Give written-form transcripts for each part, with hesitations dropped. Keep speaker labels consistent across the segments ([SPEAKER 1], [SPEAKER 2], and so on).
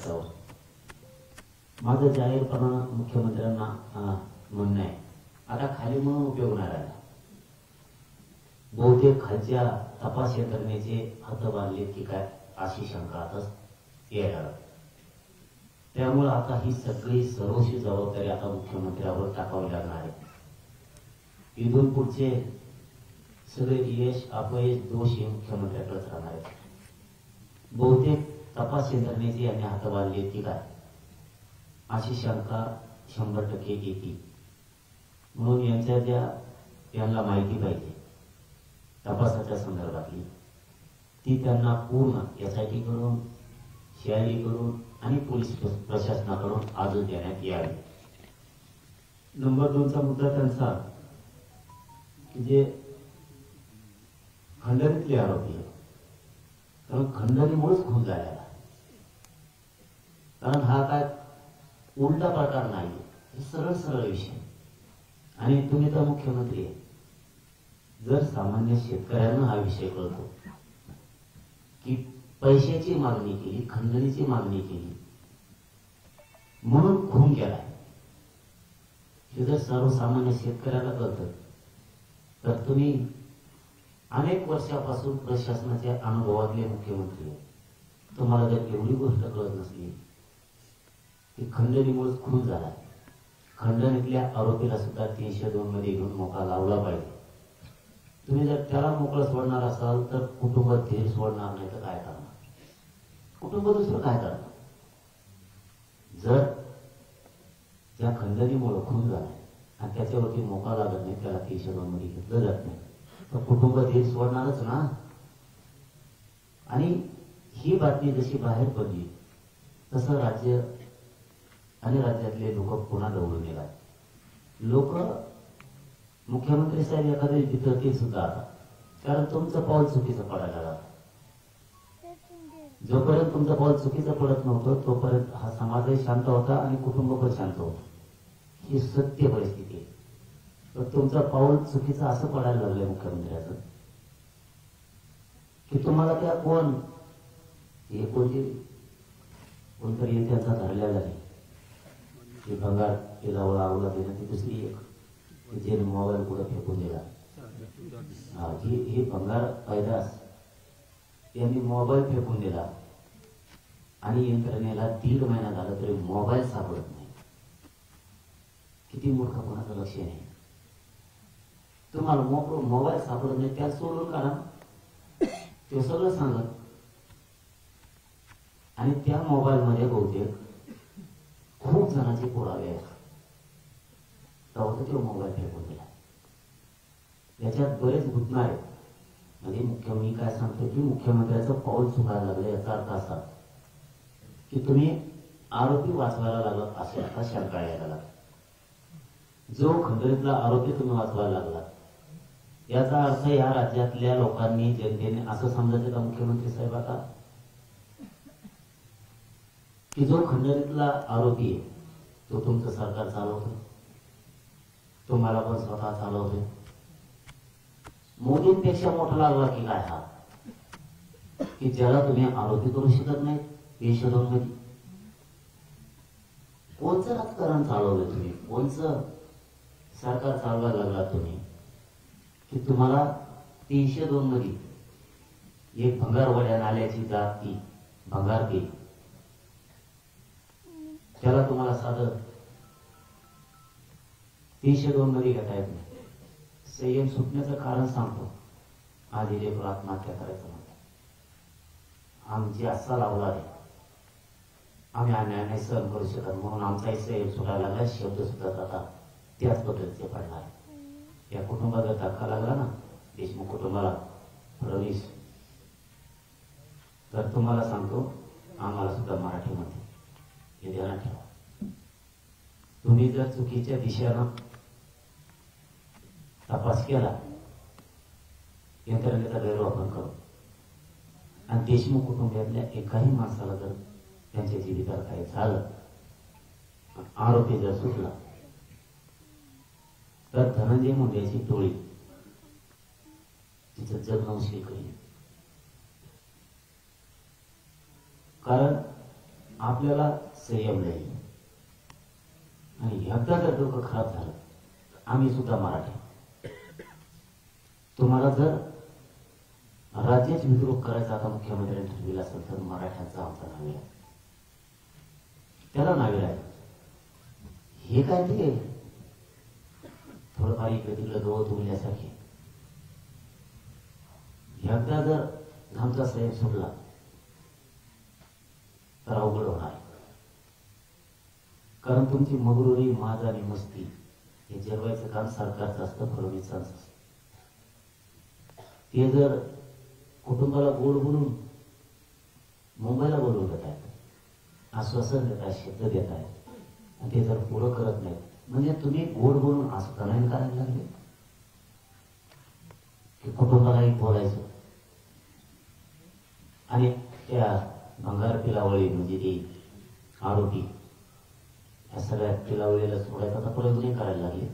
[SPEAKER 1] असावं. माझं जाहीरपणानं मुख्यमंत्र्यांना म्हणणं आहे, आता खाली म्हणून उपयोग नाही राहिला. बहुतेक खालच्या तपास यंत्रणेचे हात बांधले की काय अशी शंका आता यायला. त्यामुळे आता ही सगळी सर्वस्वी जबाबदारी आता मुख्यमंत्र्यावर टाकावी लागणार आहे. इथून पुढचे सगळे यश अपयश दोष हे मुख्यमंत्र्याकडेच राहणार आहेत. बहुतेक तपास यंत्रणेचे यांनी हात बांधले की काय अशी शंका 100% येते. म्हणून यांना माहिती पाहिजे तपासाच्या संदर्भातली, ती त्यांना पूर्ण SIT कडून CID कडून आणि पोलीस प्रशासनाकडून आजच देण्यात यावी. नंबर 2चा मुद्दा त्यांचा जे खंडणीतले आरोपी आहे, कारण खंडणीमुळेच खून झालेला. कारण हा काय उलटा प्रकार नाही, हे सरळ सरळ विषय. आणि तुम्ही तर मुख्यमंत्री आहे, जर सामान्य शेतकऱ्यांना हा विषय कळतो की पैशाची मागणी केली, खंडणीची मागणी केली म्हणून खून केला, हे जर सर्वसामान्य शेतकऱ्याला कळतं, तर तुम्ही अनेक वर्षापासून प्रशासनाच्या अनुभवातले मुख्यमंत्री आहे, तुम्हाला जर एवढी गोष्ट कळत नसली की खंडणीमुळेच खून झाला, खंडणीतल्या आरोपीला सुद्धा 302 मध्ये घेऊन मोका लावला पाहिजे. तुम्ही जर त्याला मोकळं सोडणार असाल तर कुटुंबात धीर सोडणार नाही तर काय करणार? कुटुंब दुसरं काय करणार? जर त्या खंडणीमुळे खून झाला आणि त्याच्यावरती मोका लागत नाही, त्याला 302 मध्ये घेतलं जात नाही, तर कुटुंब धीर सोडणारच ना. आणि ही बातमी जशी बाहेर पडली तसं राज्य आणि राज्यातले लोक पुन्हा दौडून गेला. लोक मुख्यमंत्री साहेब एखाद्या तिथं सुद्धा आता, कारण तुमचं पाऊल चुकीचं पडायला लागलं. जोपर्यंत तुमचं पाऊल चुकीचं पडत नव्हतं तोपर्यंत हा समाजही शांत होता आणि कुटुंब पण शांत होतं. ही सत्य परिस्थिती आहे. तर तुमचं पाऊल चुकीचं असं पडायला लागलंय मुख्यमंत्र्याचं की तुम्हाला त्या हे कोणतरी त्यांचा धरलेला नाही, हे भंगार तिला आवडला देणं, ती दुसरी एक जे मोबाईल पुढे फेकून दिला, हे भंगार पैदास यांनी मोबाईल फेकून दिला आणि यंत्रणेला 1.5 महिना झाला तरी मोबाईल सापडत नाही. किती मूर्खपणाचं लक्ष नाही. तुम्हाला मोबाईल सापडत नाही, त्या सोडून काढा, ते सगळं सांगत. आणि त्या मोबाईल मध्ये बहुतेक खूप जणांचे पुरावे आहेत, तेव्हा तो मोबाईल फेकून दिला. याच्यात बरेच घुटणार आहेत. म्हणजे मी काय सांगतो की मुख्यमंत्र्याचं पाऊल चुकायला लागलं, याचा अर्थ असा की तुम्ही आरोपी वाचवायला लागलात असे आता शंका यायला लागला. जो खंडणीतला आरोपी तुम्ही वाचवायला लागला याचा अर्थ या राज्यातल्या लोकांनी जनतेने असं समजायचं का मुख्यमंत्री साहेब आता की जो खंडणीतला आरोपी आहे तो तुमचं सरकार चालवतो, तुम्हाला पण स्वतः चालवतोय. मोदींपेक्षा मोठा लागला की काय हा की ज्याला तुम्ही आरोपी करू शकत नाही. 302 मध्ये कोणचं राजकारण चालवलं तुम्ही, कोणचं सरकार चालवायला लागला तुम्ही की तुम्हाला 302 मध्ये एक भंगारवाड्या नाल्याची जात ती भंगार केली, त्याला तुम्हाला साधं 302 मध्ये घेता येत नाही. संयम सुटण्याचं कारण सांगतो. आधी लेकर आत्महत्या करायचं म्हणतात, आमची असा लावला आहे, आम्ही अन्याय नाही सहन करू शकत म्हणून आमचाही संयम सुटायला लागला. शब्द सुद्धा आता त्याच पद्धतीचे पडणार आहे. या कुटुंबात जर धक्का लागला ना, देशमुख कुटुंबाला, फडणवीस, तर तुम्हाला सांगतो आम्हाला सुद्धा मराठीमध्ये हे ध्यानात ठेवा. तुम्ही जर चुकीच्या दिशेनं तपास केला, यंत्रणेचा गैरवापर करू आणि देशमुख कुटुंबातल्या एकाही माणसाला जर त्यांच्या जीविताला काही झालं, आरोपी जर सुटला, तर धनंजय मुंडेची टोळी तिचं जग मुश्किल करेल. कारण आपल्याला संयम नाही आणि एकदा जर डोकं खराब झालं, आम्ही सुद्धा मराठी, तुम्हाला जर राज्याची विद्रोह करायचा आता मुख्यमंत्र्यांनी ठरविला असेल तर मराठ्यांचा आमचा नावे आहे, त्याला नावे राहील. हे काय ते थोडंफार इकडे तिकडे गवत उरल्यासारखे. एकदा जर आमचा संयम सुटला तर अवघड होणार. कारण तुमची मगरुरी, माज आणि मस्ती हे जगवायचं काम सरकारचं असतं, फडणवीसांचं असतं. ते जर कुटुंबाला गोड बोलून मुंबईला बोलवून देत आहेत, आश्वासन देत आहेत, शब्द देत आहेत, आणि ते जर पुरं करत नाहीत, म्हणजे तुम्ही गोड बोलून असं करायला करायला लागले की कुटुंबालाही बोलायचं. आणि त्या भंगार पिलावळी म्हणजे ती आरोपी, या सगळ्या पिलावळीला सोडायचा प्रयत्न करायला लागले.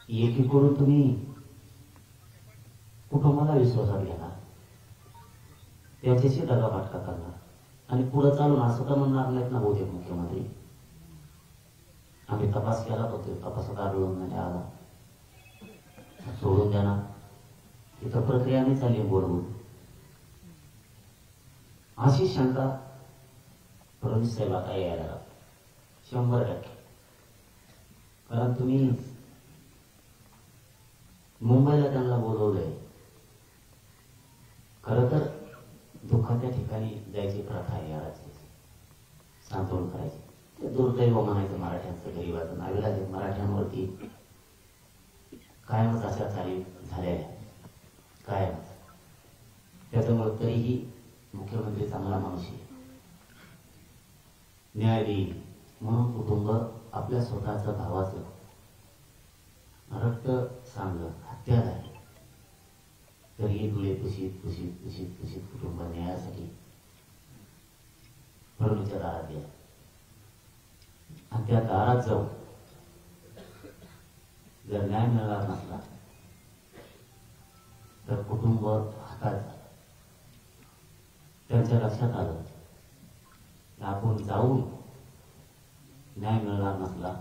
[SPEAKER 1] एकीकडून तुम्ही कुटुंबाला विश्वासात घेणार, त्याच्याशी दगाफटका करणार, आणि पुढे चालून असं तर म्हणणार नाहीत ना बहुतेक मुख्यमंत्री, आम्ही तपास केला होतो, तपासात आढळून नाही आला, सोडून देणार. इथं प्रक्रिया नाही चालली बोलवून, अशी शंका फडणवीस साहेब आता यायला लागली 100%. कारण तुम्ही मुंबईला त्यांना बोलवलंय, खरं तर दुःखाच्या ठिकाणी जायची प्रथा आहे या राज्याची, सांत्वन करायची. ते दुर्दैव म्हणायचं मराठ्यांचं, गरीबाचं, नाविलाज मराठ्यांवरती कायमच अशा चाली झालेल्या, कायमच. त्याच्यामुळे तरीही मुख्यमंत्री चांगला माणूस आहे, न्याय देईल म्हणून कुटुंब आपल्या स्वतःच्या भावाचं रक्त सांगलं, हत्या झाली, तरीही डोळे पुशीत पुशीत पुशीत पुशीत कुटुंब न्यायासाठी फडणवीसच्या दारात गेला. आणि त्या दारात जाऊन जर न्याय मिळणार नसला तर कुटुंब हातात झालं. त्यांच्या लक्षात आलं आपण जाऊन न्याय मिळणार नसला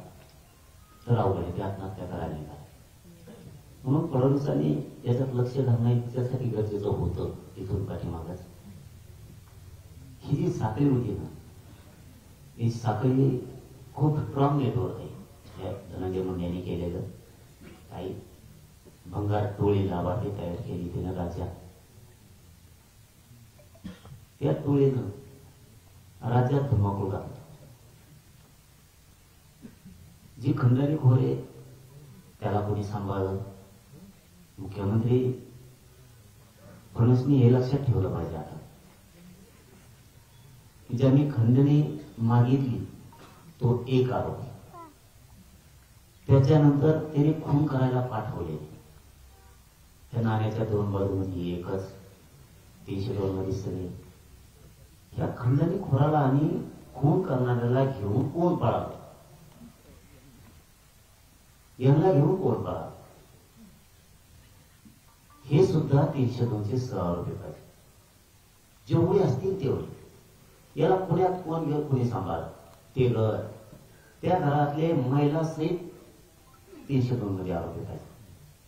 [SPEAKER 1] तर अवघड, ते आत्महत्या करायला निघाले. म्हणून फडणवीसांनी याच्यात लक्ष घालणं त्यासाठी गरजेचं होतं. इथून पाठीमागच ही जी साखळी होती ना, ही साखळी खूप स्ट्रॉंग नेटवर्क आहे. या धनंजय मुंडेंनी केलेलं काही भंगार टोळी लाभार्थी तयार केली तिने राज्यात. त्या टोळीनं राज्यात धुमाकूळ घातला. जी खंडणी खोरे त्याला कोणी सांभाळलं, मुख्यमंत्री फडणवीसनी हे लक्षात ठेवलं पाहिजे आता की ज्यांनी खंडणी मागितली तो एक आरोपी, त्याच्यानंतर त्याने खून करायला पाठवले. त्या नाण्याच्या दोन बाजूमध्ये एकच, 302 मध्ये सगळे. या खंडणी खोराला आणि खून करणाऱ्याला घेऊन कोण पळाला, यांना घेऊन कोण पळाला, हे सुद्धा 302चे 6 आरोपी पाहिजे. जेवढे असतील तेवढे. याला पुण्यात कोण घेऊन कोणी सांभाळ, ते घर, त्या घरातले महिला सहित 302 मध्ये आरोपी पाहिजे.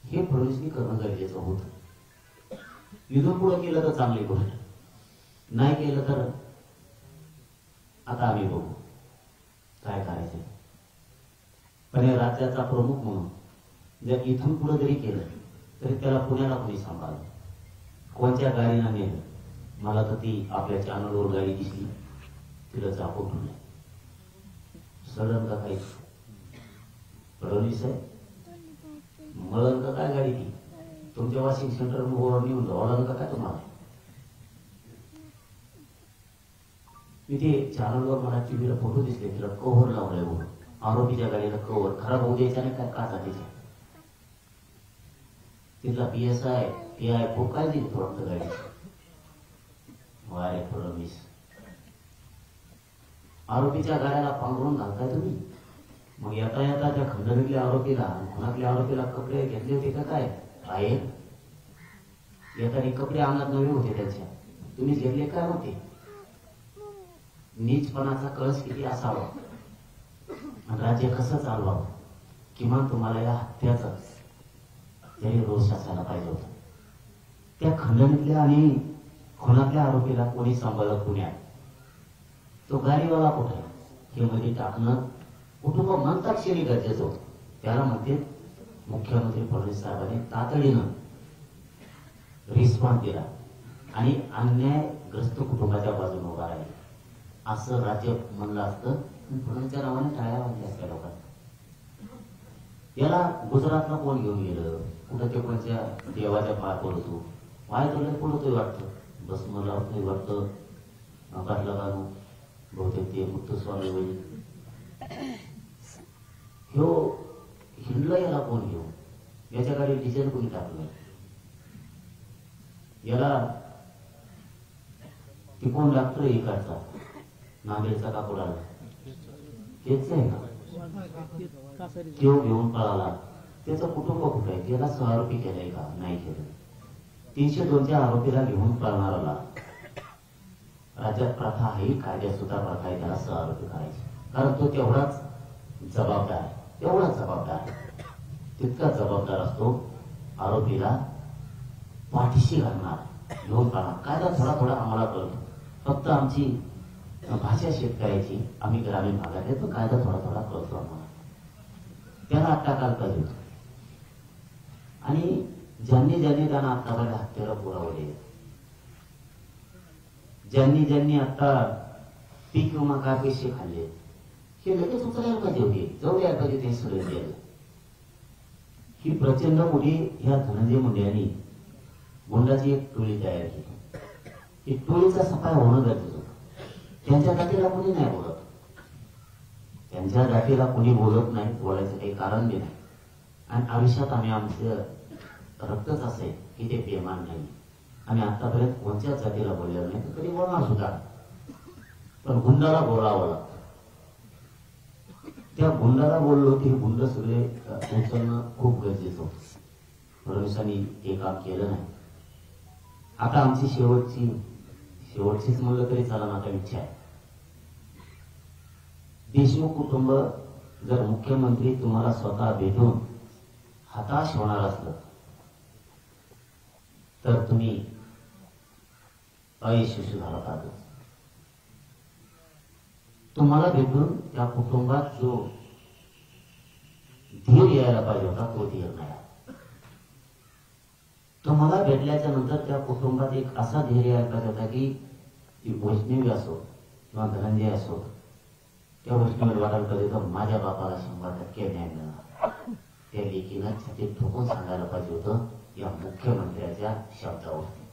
[SPEAKER 1] हे फडणवीसनी करणं गरजेचं होतं. इथून पुढे केलं तर चांगली गोष्ट, नाही केलं तर आता आम्ही बघू काय करायचं. पण या राज्याचा प्रमुख म्हणून जर इथून पुढे जरी केलं तरी त्याला पुण्याला कोणी सांभाळलं, कोणत्या गाडीनं नेलं. मला तर ती आपल्या चॅनलवर गाडी दिसली, तिला चाकू ठेवलं. सडन का काही फडणवीस आहे, मळण का काय गाडी ती, तुमच्या वॉशिंग सेंटर वर नेऊन जावं लागलं का काय तुम्हाला. मी ते चॅनलवर मला टीव्हीला फोटो दिसले, तिला कव्हर लावलंय म्हणून, आरोपीच्या गाडीला कव्हर खराब होऊ द्यायचा नाही काय काचा त्याच्या. तिथला PSI PI खूप काय दिली वाटतं गाडी. वारे फडणवीस, आरोपीच्या गाड्याला पांघरून घालताय तुम्ही. मग येता येता त्या खंडणीतल्या आरोपीला, खुनातल्या आरोपीला कपडे घेतले होते का काय आहेत. येताना कपडे अंगात नवे होते त्याच्या, तुम्ही घेतले काय होते. नीचपणाचा कळस किती असावा आणि राज्य कसं चालवावं, किमान तुम्हाला या हत्याचा तरी रोष असायला पाहिजे होता. त्या खंडणीतल्या आणि खुनातल्या आरोपीला कोणी सांभाळलं पुण्यात, तो गाडीवाला कुठे हे मध्ये टाकणं कुटुंब म्हणताक्षरी गरजेचं होतं. त्याला म्हणते मुख्यमंत्री फडणवीस साहेबांनी तातडीनं रिस्पॉन्स दिला आणि अन्यायग्रस्त कुटुंबाच्या बाजूने उभा राहिला. असं राज्य म्हणलं असतं, फडणवीसच्या नावाने टाळ्या वाजल्या असत्या लोकांना. याला गुजरातला कोण घेऊन गेलं, कुठं ते कोणत्या देवाच्या पाय पडतो, पाय तुला पडतोय वाटतं, बस मला वाटतं काढला गाणू बहुतेक ते मुत्तुस्वामी होईल. ह्यो हिंडला, याला कोण घेऊ, याच्या गाडी डिझेल कोणी टाकलं, याला ती कोण डॉक्टर इकडचा नांदेडचा कापड आला तेच आहे ना, तो घेऊन पळाला. त्याचं कुटुंब कुठे आहे, त्याला सहआरोपी केलंय का, नाही केलं. 302च्या आरोपीला घेऊन पळणाराला राज्यात प्रथा आहे, कायद्यात सुद्धा प्रथा आहे त्याला सहआरोपी करायची, कारण तो तेवढाच जबाबदार आहे, तेवढाच जबाबदार आहे, तितका जबाबदार असतो आरोपीला पाठीशी घालणार, घेऊन पळणार. कायदा थोडा थोडा आम्हाला कळतो, फक्त आमची भाषा शेतकऱ्याची, आम्ही ग्रामीण भागात आहे, तो कायदा थोडा थोडा कळतो आम्हाला. त्याला अट्टाकाल पाहिजे. आणि ज्यांनी त्यांना आत्तापर्यंत हत्याला पुरवले, ज्यांनी आता पीक विमा काय पैसे खाल्ले, हे लगेच उचलायला पाहिजे होते, जाऊ द्यायला पाहिजे ते सगळे द्यायला. ही प्रचंड मोठी ह्या धनंजय मुंडे यांनी गुंडाची एक टोळी तयार केली. ही टोळीचा सफाया होणं गरजेचं होतं. त्यांच्या जातीला कोणी नाही बोलत, त्यांच्या जातीला कोणी बोलत नाही, बोलायचं काही कारण बी नाही. आणि आयुष्यात आम्ही आमचं रक्तच असे की ते बेमान नाही. आम्ही आतापर्यंत कोणत्याच जातीला बोललेलं नाही, तर कधी बोलणार सुद्धा. पण गुंडाला बोलावं लागतं. त्या गुंडाला बोललो की गुंड सगळे उचलणं खूप गरजेचं होतं. फडणवीसांनी हे काम केलं नाही. आता आमची शेवटचीच म्हणलं तरी चालेल आता इच्छा आहे, देशमुख कुटुंब जर मुख्यमंत्री तुम्हाला स्वतः भेटून हताश होणार असलं तर तुम्ही अयशस्वी झाला पाहिजे. तुम्हाला भेटून त्या कुटुंबात जो धीर यायला पाहिजे होता तो धीर नाही. तुम्हाला भेटल्याच्या नंतर त्या कुटुंबात एक असा धीर यायला पाहिजे होता की ती वैष्णवी असो किंवा धनंजय असो, त्या वैष्णवी वाटायला पाहिजे तर माझ्या बापाला 100% न्याय मिळणार. त्या लेखीनं छातीत ठोकून सांगायला पाहिजे होतं या मुख्यमंत्र्याच्या शब्दावरती.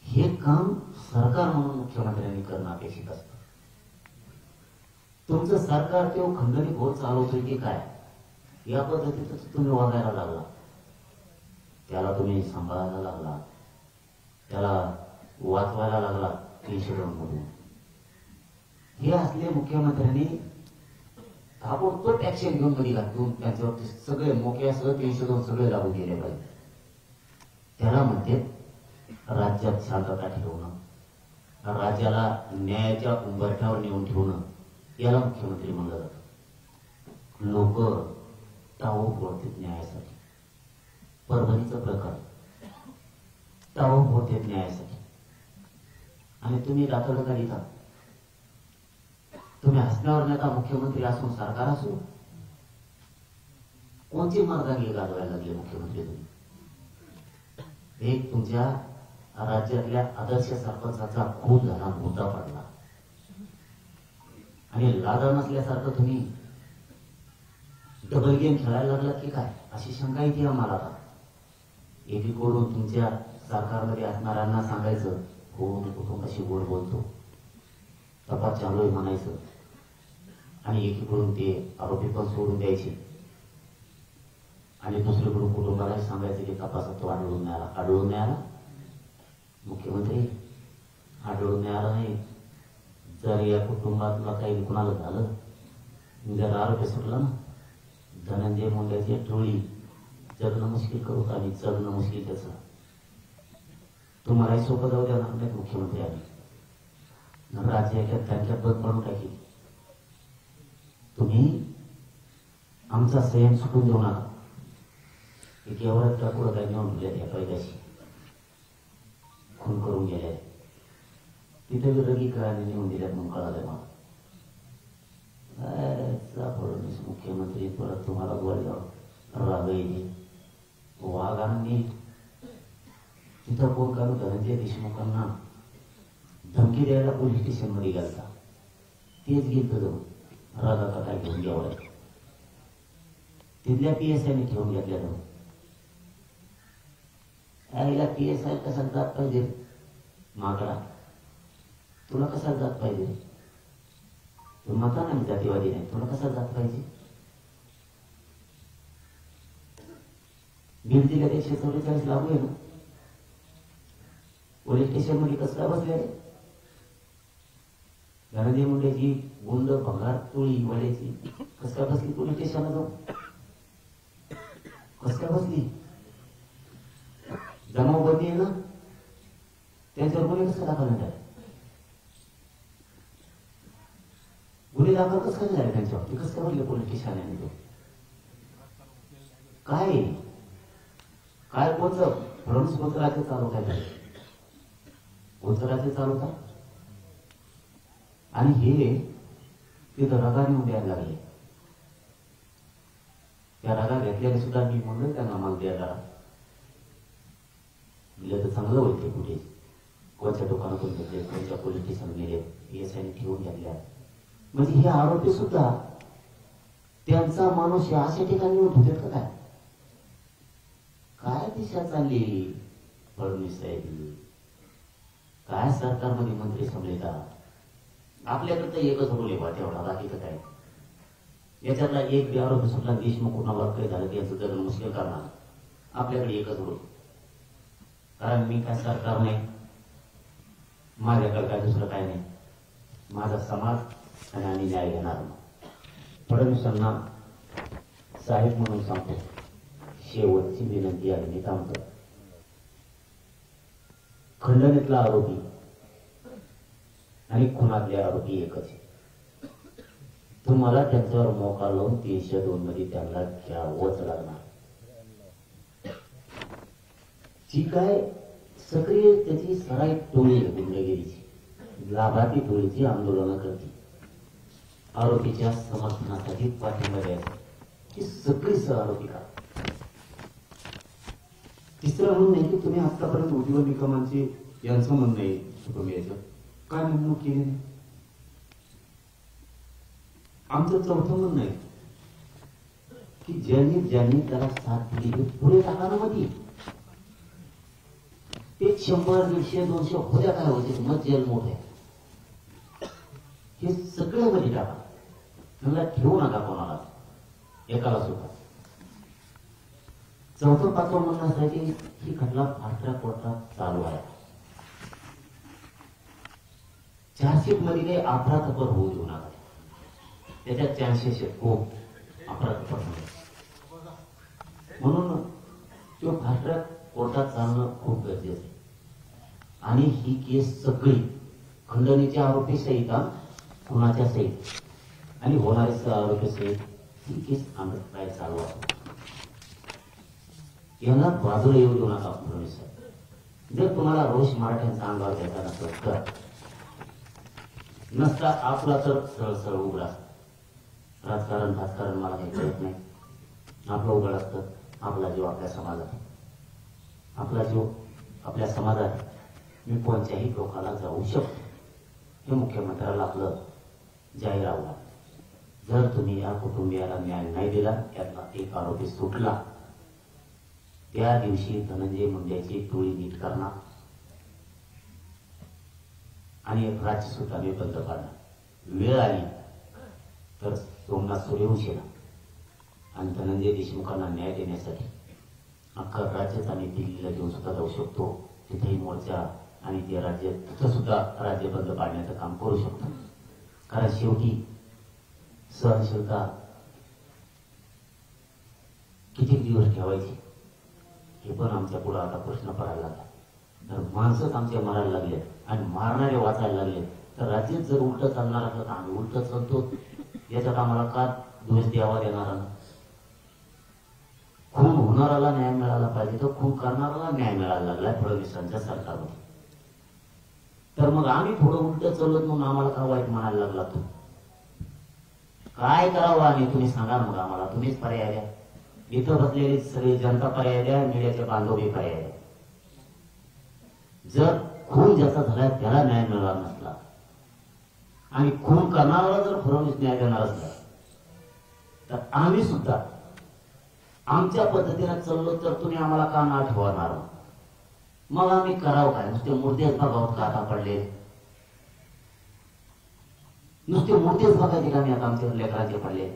[SPEAKER 1] हे काम सरकार म्हणून मुख्यमंत्र्यांनी करणं अपेक्षित असतं. तुमचं सरकार ते खंडणी होत चालवतोय की काय, या पद्धतीतच तुम्ही वागायला लागला, त्याला तुम्ही सांभाळायला लागला, त्याला वाचवायला लागला 302 मधून. हे असले मुख्यमंत्र्यांनी ताबडतोब ऍक्शन घेऊन मध्ये घालून त्यांच्यावरती सगळे मोक्यासह 302 सगळे लागू केले पाहिजे. त्याला म्हणते राज्यात शांतता ठेवणं, राज्याला न्यायाच्या उंबरठ्यावर नेऊन ठेवणं, याला मुख्यमंत्री म्हणलं जातं. लोक टाळू फोडतात न्यायासाठी. परभणीचं प्रकरण टाळू फोडतात न्यायासाठी आणि तुम्ही दाखल का लिहिता. तुम्ही हसण्यावर नका मुख्यमंत्री असून सरकार असू. कोणती मार्गांगी गाजवायला लागले मुख्यमंत्री तुम्ही. एक तुमच्या राज्यातल्या आदर्श सरपंचाचा खूप झाला, मुद्दा पडला आणि लादा नसल्यासारखं तुम्ही डबल गेम खेळायला लागला की काय, अशी शंका येते आम्हाला. आता एकीकडून तुमच्या सरकारमध्ये असणाऱ्यांना सांगायचं हो मी कुटुंबाशी गोड बोलतो, तपास चालू आहे म्हणायचं, आणि एकीकडून ते आरोपी पण सोडून द्यायचे, आणि दुसरीकडून कुटुंबाला सांगायचं की तपासात तो आढळून नाही आला. मुख्यमंत्री आढळून नाही आला नाही, जर या कुटुंबातला काही कुणाला झालं, जर आरोपी सुटला ना, धनंजय मुंडेची टोळी जगणं मुश्किल करू आणि जगणं मुश्किल त्याचं. तुम्हालाही सोपं जाऊ देणार नाही मुख्यमंत्री. आम्ही राज्यात त्यांच्यात बंद पडून टाकील. तुम्ही आमचा संयम सुटून देऊ नका. एक एवढ्यात का पुढं काय नेऊन दिल्या त्या पैदाशी खून करून गेल्या तिथे विलगीकरणाने नेऊन दिल्यात म्हणून कळालं मला. फडणवीस मुख्यमंत्री परत तुम्हाला बोलल्यावर राग येईल. वाघांनी तिथं कोण काढून धनंजय देशमुखांना धमकी द्यायला पोलीस स्टेशन मध्ये गेलता. तेच गेलं जाऊन रागाचा काय घेऊन घ्यावं. तिथल्या PSI ने ठेवून घेतल्या जाऊन. यायला PSI कसा जात पाहिजे माकडा, तुला कसा जात पाहिजे. तू म्हणता ना जातीवादी नाही, तुला कसा जात पाहिजे. बीड जिल्ह्यात 144 लागू आहे ना. पोलीस स्टेशन मध्ये कसं काय बसले. धनंजय मुंडेची गुंड भंगार टोळी वड्याची कसं काय बसली पोलीस स्टेशनला जाऊन. कसं काय बसली. जमावबंदी आहे ना, त्यांच्यावर गुन्हे कसं दाखल नाही झाले. गुन्हे दाखल कसं काय झाले त्यांच्यावर. ते कसं काय बसले पोलीस स्टेशनला. काय काय कोणतं फडणवीस कोणतं राज्य चालवत आहे. कोणतं राज्य चालवता. आणि हे तिथं रगाने द्यायला लागले. त्या रगा घेतल्याने सुद्धा मी म्हणलं त्यांना मला द्यायला दिलं तर चांगलं होईल. कुठे कोणत्या दुकानातून घेतले, कोणत्या पोलीस स्टेशन गेले, PSI ने ठेवून घेतल्या. म्हणजे हे आरोपी सुद्धा त्यांचा माणूस अशा ठिकाणी होते का काय. काय दिशा चालली फडणवीस साहेब. काय सरकारमध्ये मंत्री समजले का. आपल्याकडे तर एकच रोल आहे बा तेवढा, बाकीचं काय. याच्यातला एक बी आरोपी सुटला देशमुख कुणावर काही झालं त्यांचं जगणं मुश्किल करणार. आपल्याकडे एकच रोल. कारण मी काय सरकार नाही, माझ्याकडे काय दुसरं काय नाही. माझा समाज आणि आम्ही न्याय घेणार. फडणवीसांना साहेब म्हणून सांगतो, शेवटची विनंती आहे. मी थांबतो. खंडणीतला आरोपी आणि खुनातले आरोपी एकच. तुम्हाला त्यांच्यावर मोका लावून 302 मध्ये त्यांना घ्यावंच लागणार. जी काय सक्रिय त्याची सराई टोळी गुंडगिरीची, लाभार्थी टोळीची आंदोलनं करते, आरोपीच्या समर्थनासाठी पाठिंबा द्यायचा, ही सगळी आरोपी का. तिसरं म्हणून नाही की तुम्ही आतापर्यंत उज्ज्वल निकमांचे यांचं म्हणणं आहे कुटुंबियाचं काय नेमणूक केली नाही. आमचं चौथं म्हणणं आहे की ज्यांनी त्याला साथ दिली पुढे टाका मध्ये ते 100, 150, 200 होत्या काय होते मग जेल मोठे हे सगळं मध्ये टाका. त्यांना ठेवू नका कोणाला एकाला सुद्धा. चौथं पाचवं म्हणण्यासाठी ही खटला फास्ट्रॅक कोर्टात चालू आहे. चार्जशीट मध्ये काही अपराधपर होऊ देऊ नका. त्याच्यात चान्सेस आहेत खूप अपराधपर म्हणून तो फास्ट्रॅक कोर्टात चालणं खूप गरजेचं आहे. आणि ही केस सगळी खंडणीचे आरोपी सहित, खुनाच्या सहित आणि होणारे आरोपी सहित ही केस आम्ही काय चालू आहे. यांना बाजूला येऊ देऊ नका फडणवीस साहेब. जर तुम्हाला रोष मराठ्यांचा अंगावर घ्यायचा नसेल तर नसता आपला तर सरळ सरळ उघडा. राजकारण मला काही कळत नाही. आपलं उघड असतं. आपला जीव आपल्या समाजात, आपला जीव आपल्या समाजात. मी कोणत्याही लोकांना जाऊ शकतो. हे मुख्यमंत्र्याला आपलं जाहीर आव्हान. जर तुम्ही या कुटुंबियाला न्याय नाही दिला, त्यातला एक आरोपी सुटला, त्या दिवशी धनंजय मुंडेची टोळी नीट करणार आणि राज्य सुद्धा मी बंद पाडणार. वेळ आली तर सोमनाथ सूर्यवंशीला आणि धनंजय देशमुखांना न्याय देण्यासाठी अख्खं राज्यात आम्ही दिल्लीला घेऊन सुद्धा जाऊ शकतो. तिथेही मोर्चा आणि ते राज्य तिथं सुद्धा राज्य बंद पाडण्याचं काम करू शकतो. कारण शेवटी सहनशीलता किती दिवस ठेवायची हे पण आमच्या पुढे आता प्रश्न पडायला लागला. तर माणसंच आमचे मारायला लागले आणि मारणारे वाचायला लागले, तर राज्यात जर उलट चालणार असलं तर आम्ही उलट चालतो. याच्यात आम्हाला का दोष द्यावा देणारा? खून होणाराला न्याय मिळाला पाहिजे, तर खून करणाराला न्याय मिळायला लागलाय फडणवीसांच्या सरकारमध्ये. तर मग आम्ही थोडं उलट चालत म्हणून आम्हाला का वाईट म्हणायला लागला? तू काय करावं आम्ही? तुम्ही सांगा मग आम्हाला. तुम्हीच पर्याय द्या. इथं बसलेली सगळी जनता पर्याय द्या, मीडियाचे बांधवही पर्याय द्या. जर खून ज्याचा झालाय त्याला न्याय मिळाला नसला आणि खून करणारा जर फडणवीस न्याय देणार असला, तर आम्ही सुद्धा आमच्या पद्धतीने चाललो तर तुम्ही आम्हाला का ना ठेवणार? मग आम्ही करावं काय? नुसते मुर्देच बघावत का आता पडले? नुसते मुर्देच बघायचे का? मी आता आमच्या लेकरांचे पडले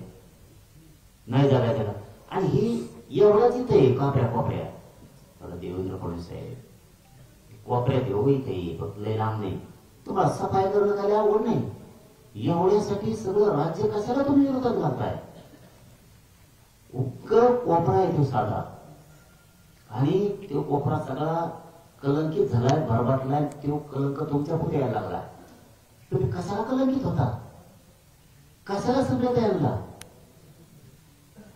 [SPEAKER 1] नाही जगायचे का? आणि ही एवढंच इथे कापऱ्या कोपऱ्या देवेंद्र फडणवीस साहेब कोपऱ्यात येऊ इथे फक्त लय लांब नाही. तुम्हाला सफाई करणं काय आवड नाही? एवढ्यासाठी सगळं राज्य कशाला तुम्ही विरोधात घालताय? कोपरा आहे तो साधा, आणि तो कोपरा सगळा कलंकित झालाय, भरभटलाय. तो कलंक तुमच्या पुढे यायला लागला. तुम्ही कशाला कलंकित होता? कशाला सगळं द्यायला?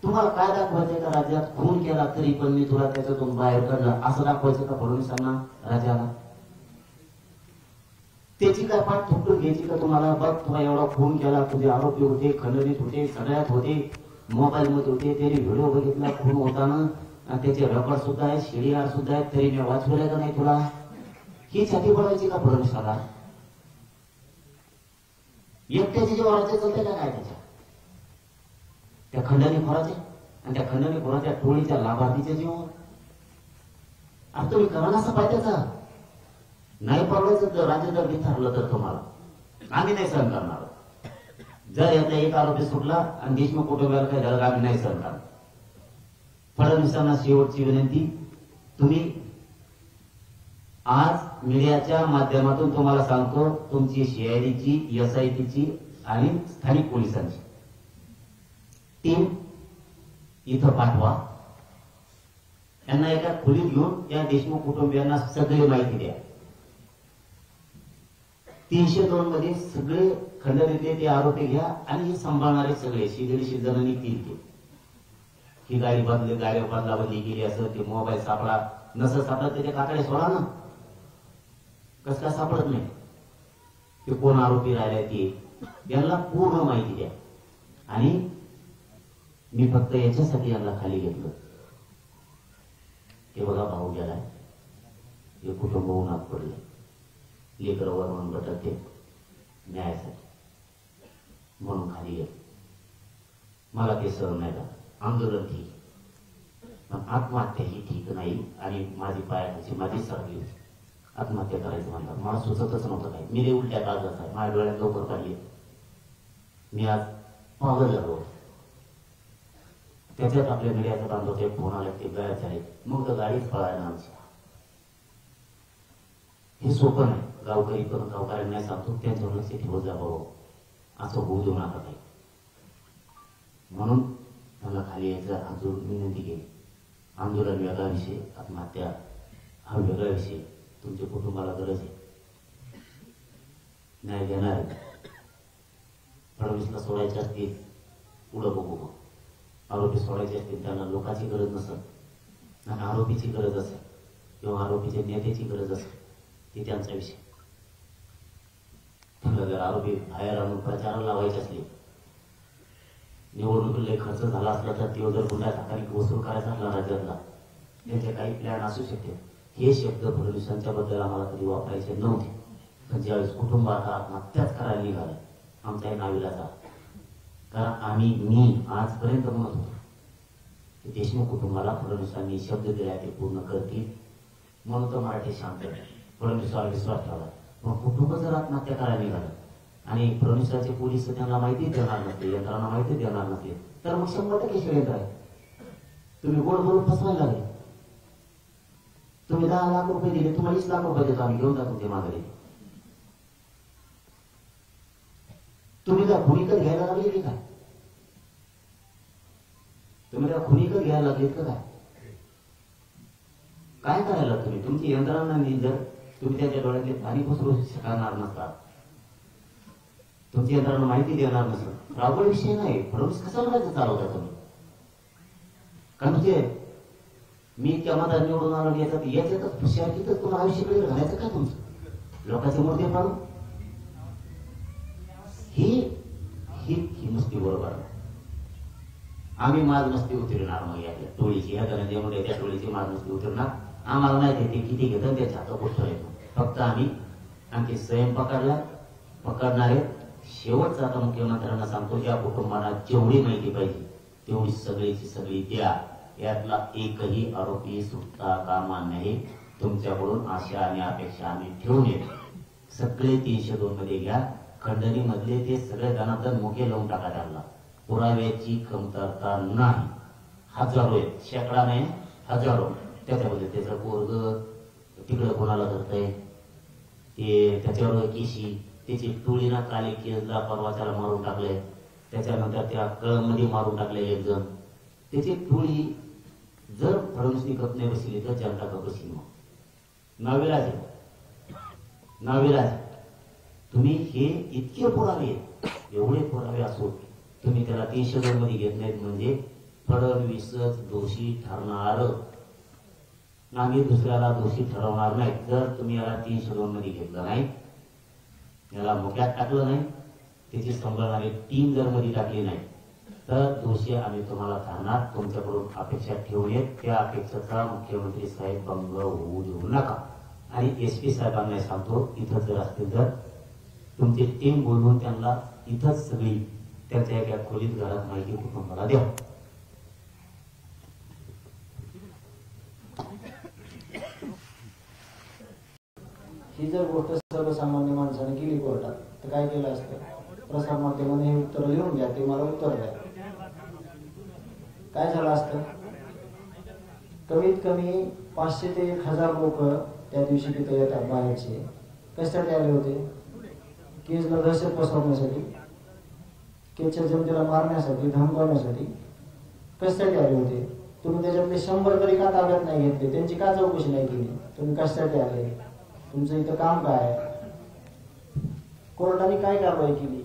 [SPEAKER 1] तुम्हाला काय दाखवायचंय का? राज्यात खून केला तरी पण मी तुला त्याच्यातून बाहेर काढलं असं दाखवायचं का फडणवीसांना राज्याला? त्याची काय पाठ थोपटून घ्यायची का तुम्हाला? बघ तुला एवढा खून केला, तुझे आरोपी होते, खंडणीत होते, सगळ्यात होते, मोबाईल मध्ये होते, तरी व्हिडिओ बघितला खून होताना, त्याचे रेकॉर्ड सुद्धा आहे, CDR सुद्धा आहे, तरी मी वाचवलंय का नाही तुला? ही छाती पडायची का फडणवीसाला? एकट्याचे जेव्हा राज्य चालतंय का काय त्याच्या? त्या खंडणी खोराचे आणि त्या खंडणी खोराच्या टोळीच्या लाभार्थीच्या जीवावर आता तुम्ही करा ना सफाई त्याचा. नाही पडवायचं तर राज्य जर ठरलं तर तुम्हाला आम्ही नाही सहन करणार. जर यातला एक आरोपी सुटला आणि देशमुख कुटुंबाला काही झालं, आम्ही नाही सहन करणार. फडणवीसांना शेवटची विनंती, तुम्ही आज मीडियाच्या माध्यमातून तुम्हाला सांगतो, तुमची CIDची, SITची आणि स्थानिक पोलिसांची टीम इथं पाठवा. त्यांना एका खोलीत घेऊन त्या देशमुख कुटुंबियांना सगळी माहिती द्या. 302 मध्ये सगळे खंडणीतले ते आरोपी घ्या आणि हे सांभाळणारे सगळे 150 जणांनी केली. ही गाडी बदला बदली केली असं, ते मोबाईल सापडा नसं सापडत त्याच्या काकडे सोडा ना. कसं काय सापडत नाही? ते कोण आरोपी राहिले ते यांना पूर्ण माहिती द्या. आणि मी फक्त याच्यासाठी यांना खाली घेतलं, हे बघा भाऊ गेलाय, हे कुटुंब उन्हात पडले, लेकर वरून भटकते न्यायासाठी, म्हणून खाली घेतलं. मला ते सहन नाही झालं. आंदोलन ठीक, पण आत्महत्या ही ठीक नाही. आणि माझी पायाची माझी सरली होती, आत्महत्या करायचं म्हणतात. मला सुचतच नव्हतं काही. मी उलट्या काळजात आहे, माझ्या डोळ्यात लवकर काढली. मी आज पागल झालो. त्याच्यात आपल्या मीडियाचा बांधव ते फोन आले, ते गायब झाले. मग तर गाडीच पळायला आमची. हे सोपं नाही. गावकरी पण गावकऱ्यांना सांगतो, त्यांच्यावर लक्ष ठेवत जा बाबा, असं होऊ देऊ नका काही. म्हणून त्यांना खाली यायचं अजून विनंती केली. आंदोलन वेगळा विषय, आत्महत्या हा वेगळा विषय. तुमच्या कुटुंबाला गरज आहे, न्याय देणार आहे. फडणवीसला सोडायचे असतील पुढं बघू, मग आरोपी सोडायचे असतील त्यांना लोकांची गरज नसत आणि आरोपीची गरज असेल किंवा आरोपीच्या नेत्याची गरज असेल, ते त्यांचा विषय. त्यांना जर आरोपी बाहेर आणून प्रचाराला लावायचे असले, निवडणुकीला खर्च झाला असला, तर तो जर गुन्हा टाकाने वसूल करायचा असला राज्यातला, त्यांचे काही प्लॅन असू शकते. हे शब्द फडणवीसांच्या बद्दल आम्हाला कधी वापरायचे नव्हते. पण ज्यावेळेस कुटुंब आता आत्महत्याच करायला निघालं, आमचाही नाविलाजा. कारण मी आजपर्यंत म्हणत होतो की देशमुख कुटुंबाला फडणवीसांनी शब्द दिला ते पूर्ण करतील, म्हणून तर मराठी शांत फडणवीसावर विश्वास ठेवला. पण कुटुंब जर आत्महत्या करायला निघालं आणि फडणवीसाचे पोलीस त्यांना माहिती देणार नसले, यंत्रणा माहिती देणार नसले, तर मग 100% षडयंत्र आहे. तुम्ही गोड बोलून फसवायला लागले. तुम्ही 10 लाख रुपये दिले, तुम्हाला 20 लाख रुपये देतो आम्ही, घेऊन जा तुमच्या माघारी. तुम्ही त्या खुनीकत घ्यायला लागले की काय? तुम्ही त्या खुनीकत घ्यायला लागलेत का काय? काय करायला तुम्ही? तुमची यंत्रणा जर तुम्ही त्याच्या डोळ्यातले पाणी पसरू शकणार नसता, तुमची यंत्रणा माहिती देणार नसत, रावगड विषय नाही. फडणवीस कसा राज्य चालवता तुम्ही? कारण म्हणजे मी इतक्या मतात निवडून आलो याच्यातच खुशाकीतच तुम्हाला आयुष्य वेगळं घालायचं का तुमचं? लोकांचे मुद्दे पाडून ही नुसती बरोबर आहे. आम्ही माज नसती उतरणार मग याच्या टोळीची, ह्या धनंजय त्या टोळीची माज नसती उतरणार. आम्हाला नाही ते किती घेतात त्याच्या हातात गोष्ट येतो. फक्त आम्ही आणखी स्वयं पकडणारे शेवटचा आता मुख्यमंत्र्यांना सांगतो, ज्या कुटुंबांना जेवढी माहिती पाहिजे तेवढी सगळीची सगळी द्या. यातला एकही आरोपी सुटता कामा नाही. तुमच्याकडून आशा आणि अपेक्षा आम्ही ठेवून येतो. सगळे 302 मध्ये घ्या. खंडणी मधले ते सगळे जणांतर मुखे लावून टाका. त्यांना पुराव्याची कमतरता नाही. हजारो आहेत, शेकडा नाही, हजारो. त्याच्यामध्ये त्याचं पोरग तिकडे कोणाला धरतंय, ते त्याच्यावर केशी, त्याची टोळीना काले केसला परवा त्याला मारून टाकले, त्याच्यानंतर त्या कळमध्ये मारून टाकले एक जण. त्याची टोळी जर फडणवीसनी गप नाही बसली तर जनता गप बसली. मग नाविलाज तुम्ही हे इतके पुरावे, एवढे पुरावे असून तुम्ही त्याला 302 मध्ये घेत नाहीत म्हणजे फडणवीसच दोषी ठरणार. आम्ही दुसऱ्याला दोषी ठरवणार नाही. जर तुम्ही याला 302 मध्ये घेतलं नाही, याला मुक्यात टाकलं नाही, त्याची सांभाळणारी टीम जर मध्ये टाकली नाही तर दोषी आम्ही तुम्हाला ठरणार. तुमच्याकडून अपेक्षा ठेवून येत, त्या अपेक्षेचा मुख्यमंत्री साहेब भंग होऊ देऊ नका. आणि SP साहेबांना सांगतो, इथं जर असतील तर तुमची टीम बोलवून त्यांना इथंच सगळी त्यांच्या एका खोलीत घरात माहिती कुटुंबाला द्या.
[SPEAKER 2] ही जर गोष्ट सर्वसामान्य माणसाने केली कोर्टात तर काय केलं असतं? प्रसार माध्यमाने हे उत्तर लिहून घ्या, ते मला उत्तर द्या. काय झालं असतं? कमीत कमी 500 ते 1000 लोक त्या दिवशी तिथे येतात बाहेरचे. कशासाठी आले होते? केसला दहशत पसरवण्यासाठी, केसच्या जनतेला मारण्यासाठी, धमकावण्यासाठी. कशासाठी आले होते? तुम्ही त्याच्यातले 100 तरी का ताब्यात नाही घेतले? त्यांची का चौकशी नाही केली? तुम्ही कशासाठी आले? तुमचं इथं काम काय? कोर्टाने काय कारवाई केली?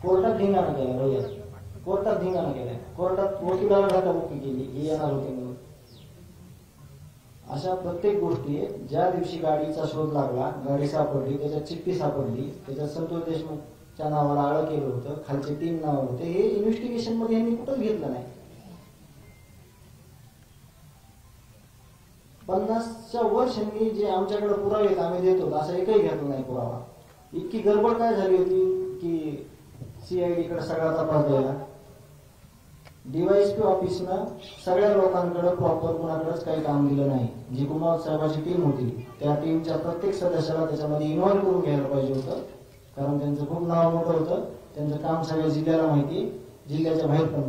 [SPEAKER 2] कोर्टात धिंगाणा केला भैया, कोर्टात धिंगाणा केलाय. कोर्टात वकिलाला धक्काबुक्की केली, हे येणार होते म्हणून. अशा प्रत्येक गोष्टी, ज्या दिवशी गाडीचा शोध लागला, गाडी सापडली, त्याच्यात चिठ्ठी सापडली, त्याच्यात संतोष देशमुखच्या नावाला आळं केलं होतं, खालचे 3 नाव होते, हे इन्व्हेस्टिगेशन मध्ये यांनी कुठंच घेतलं नाही. 50च्या वर शंकी जे आमच्याकडे पुरावे आहेत आम्ही देतो, असं एकही घेतला नाही पुरावा. इतकी गडबड काय झाली होती की CID कडे सगळा तपास द्यायला. DYSP ऑफिसनं सगळ्या लोकांकडे प्रॉपर कुणाकडेच काही काम दिलं नाही. जी कुमार साहेबांची टीम होती त्या टीमच्या प्रत्येक सदस्याला त्याच्यामध्ये इन्व्हॉल्व करून घ्यायला पाहिजे होतं. कारण त्यांचं खूप नाव मोठं होतं, त्यांचं काम सगळ्या जिल्ह्याला माहिती, जिल्ह्याच्या बाहेर पण